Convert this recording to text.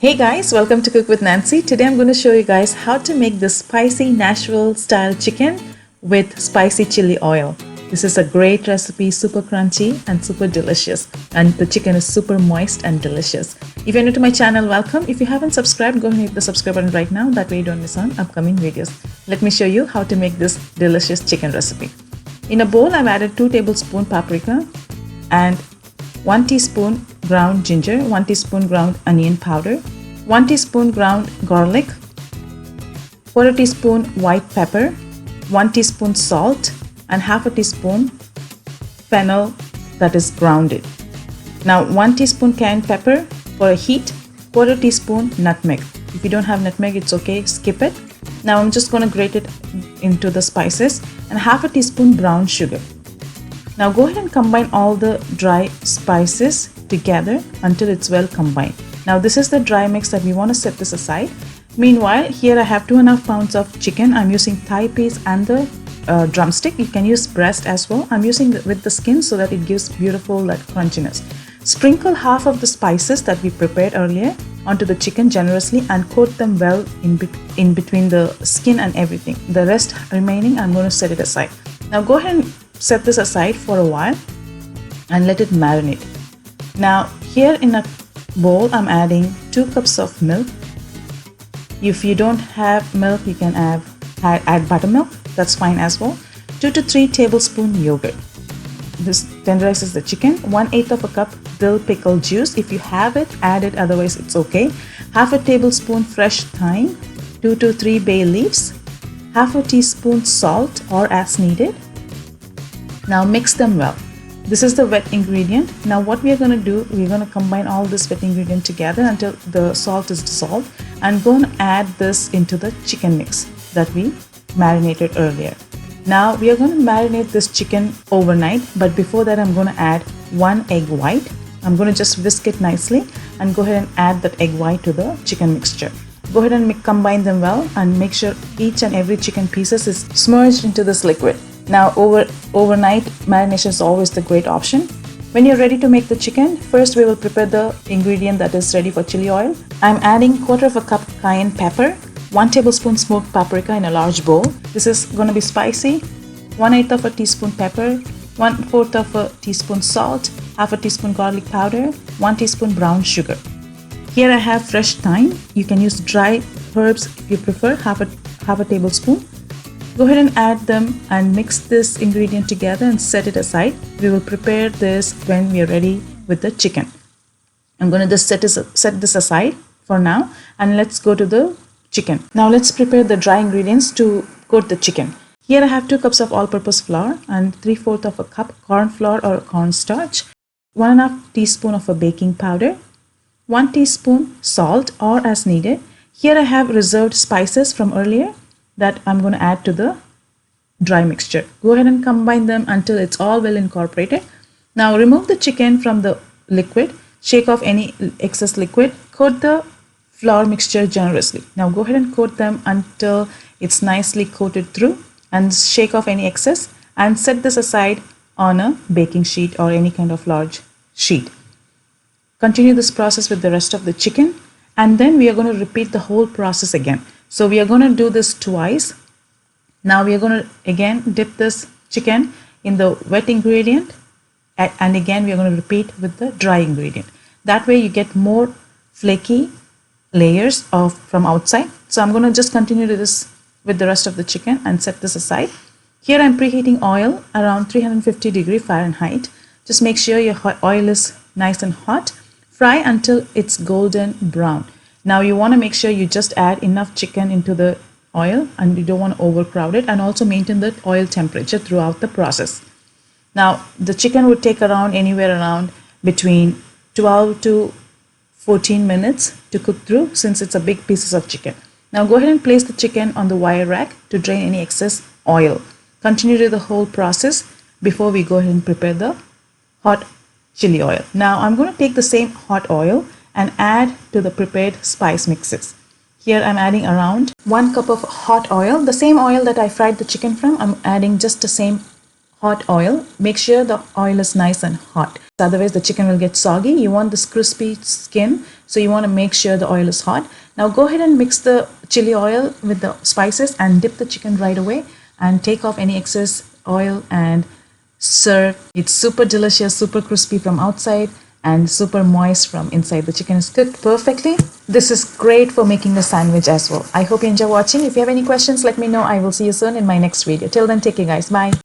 Hey guys, welcome to Cook with Nancy. Today I'm going to show you guys how to make this spicy Nashville style chicken with spicy chili oil. This is a great recipe, super crunchy and super delicious, and the chicken is super moist and delicious. If you're new to my channel, welcome. If you haven't subscribed, go ahead and hit the subscribe button right now. That way you don't miss on upcoming videos. Let me show you how to make this delicious chicken recipe. In a bowl, I've added 2 tablespoons paprika and 1 teaspoon ground ginger, 1 teaspoon ground onion powder, 1 teaspoon ground garlic, 1/4 teaspoon white pepper, 1 teaspoon salt, and 1/2 teaspoon fennel that is grounded. Now 1 teaspoon cayenne pepper for a heat, 1/4 teaspoon nutmeg. If you don't have nutmeg, it's okay, skip it. Now I'm just going to grate it into the spices and 1/2 teaspoon brown sugar. Now go ahead and combine all the dry spices together until it's well combined. Now this is the dry mix that we want to set this aside. Meanwhile, here I have 2.5 pounds of chicken. I'm using thigh piece and the drumstick. You can use breast as well. I'm using with the skin so that it gives beautiful crunchiness. Sprinkle half of the spices that we prepared earlier onto the chicken generously and coat them well in between the skin and everything. The rest remaining, I'm going to set it aside. Now go ahead and set this aside for a while and let it marinate. Now here in a bowl, I'm adding 2 cups of milk. If you don't have milk, you can add buttermilk. That's fine as well. 2 to 3 tablespoon yogurt. This tenderizes the chicken. 1/8 of a cup dill pickle juice. If you have it, add it. Otherwise, it's okay. 1/2 tablespoon fresh thyme. 2 to 3 bay leaves. 1/2 teaspoon salt or as needed. Now mix them well. This is the wet ingredient. Now what we are going to do, we're going to combine all this wet ingredient together until the salt is dissolved, and go and add this into the chicken mix that we marinated earlier. Now we are going to marinate this chicken overnight, but before that I'm going to add 1 egg white. I'm going to just whisk it nicely and go ahead and add that egg white to the chicken mixture. Go ahead and combine them well and make sure each and every chicken pieces is submerged into this liquid. Now overnight marination is always the great option. When you're ready to make the chicken, first we will prepare the ingredient that is ready for chili oil. I'm adding 1/4 of a cup cayenne pepper, 1 tablespoon smoked paprika in a large bowl. This is going to be spicy. 1/8 of a teaspoon pepper, 1/4 of a teaspoon salt, 1/2 teaspoon garlic powder, 1 teaspoon brown sugar. Here I have fresh thyme. You can use dry herbs if you prefer, half a tablespoon. Go ahead and add them and mix this ingredient together and set it aside. We will prepare this when we are ready with the chicken. I'm going to just set this aside for now, and let's go to the chicken. Now let's prepare the dry ingredients to coat the chicken. Here I have 2 cups of all-purpose flour and 3/4 of a cup corn flour or cornstarch, 1.5 teaspoon of a baking powder, 1 teaspoon salt or as needed. Here I have reserved spices from earlier that I'm going to add to the dry mixture. Go ahead and combine them until it's all well incorporated. Now remove the chicken from the liquid, shake off any excess liquid, coat the flour mixture generously. Now go ahead and coat them until it's nicely coated through, and shake off any excess and set this aside on a baking sheet or any kind of large sheet. Continue this process with the rest of the chicken, and then we are going to repeat the whole process again. So we are going to do this twice. Now we are going to again dip this chicken in the wet ingredient, and again we are going to repeat with the dry ingredient. That way you get more flaky layers from outside. So I'm going to just continue to this with the rest of the chicken and set this aside. Here I'm preheating oil around 350 degrees Fahrenheit. Just make sure your oil is nice and hot. Fry until it's golden brown. Now you want to make sure you just add enough chicken into the oil, and you don't want to overcrowd it, and also maintain the oil temperature throughout the process. Now the chicken would take anywhere around between 12 to 14 minutes to cook through, since it's a big pieces of chicken. Now go ahead and place the chicken on the wire rack to drain any excess oil. Continue to the whole process before we go ahead and prepare the hot chili oil. Now I'm going to take the same hot oil and add to the prepared spice mixes. Here I'm adding around 1 cup of hot oil, the same oil that I fried the chicken from. I'm adding just the same hot oil. Make sure the oil is nice and hot. Otherwise the chicken will get soggy. You want this crispy skin, so you want to make sure the oil is hot. Now go ahead and mix the chili oil with the spices and dip the chicken right away and take off any excess oil and serve. It's super delicious, super crispy from outside and super moist from inside. The chicken is cooked perfectly. This is great for making a sandwich as well. I hope you enjoy watching. If you have any questions, let me know. I will see you soon in my next video. Till then, take care guys. Bye.